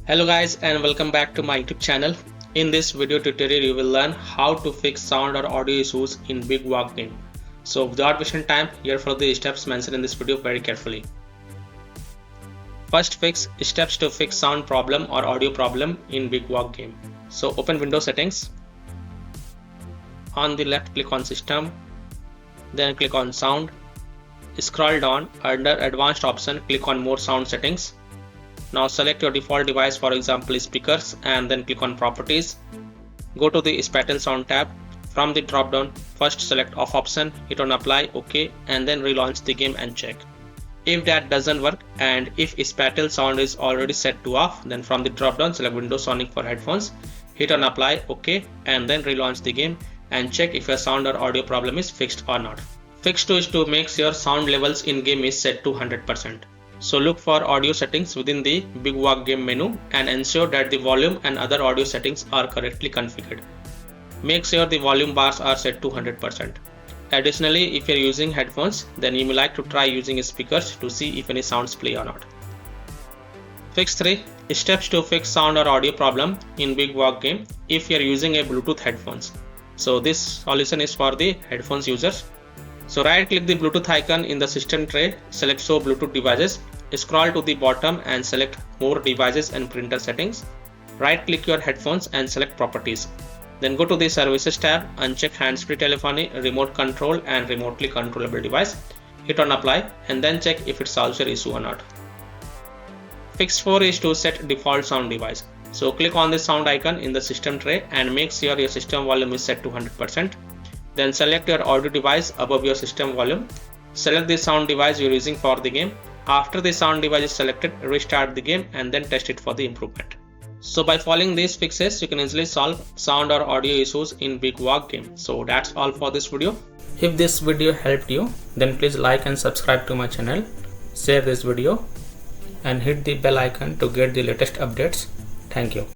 Hello guys and welcome back to my YouTube channel. In this video tutorial you will learn how to fix sound or audio issues in Big Walk game. So without wasting time, here follow the steps mentioned in this video very carefully. First, fix steps to fix sound problem or audio problem in Big Walk game. So open Windows settings. On the left click on system, then click on sound. Scroll down under advanced option, click on more sound settings. Now select your default device, for example speakers, and then click on properties. Go to the spatial sound tab. From the drop down, first select off option, hit on apply, OK, and then relaunch the game and check. If that doesn't work and if spatial sound is already set to off, then from the drop down select Windows Sonic for headphones, hit on apply, OK, and then relaunch the game and check if your sound or audio problem is fixed or not. Fix 2 is to make sure sound levels in game is set to 100%. So look for audio settings within the Big Walk game menu and ensure that the volume and other audio settings are correctly configured. Make sure the volume bars are set to 100%. Additionally, if you are using headphones, then you may like to try using speakers to see if any sounds play or not. Fix 3. Steps to fix sound or audio problem in Big Walk game if you are using a Bluetooth headphones. So this solution is for the headphones users. So right click the Bluetooth icon in the system tray, select show Bluetooth devices, scroll to the bottom and select more devices and printer settings. Right click your headphones and select properties. Then go to the services tab, uncheck hands-free telephony, remote control and remotely controllable device. Hit on apply and then check if it solves your issue or not. Fix 4 is to set default sound device. So click on the sound icon in the system tray and make sure your system volume is set to 100%. Then select your audio device above your system volume. Select the sound device you're using for the game. After the sound device is selected, restart the game and then test it for the improvement. So by following these fixes, you can easily solve sound or audio issues in Big Walk game. So that's all for this video. If this video helped you, then please like and subscribe to my channel, share this video and hit the bell icon to get the latest updates. Thank you.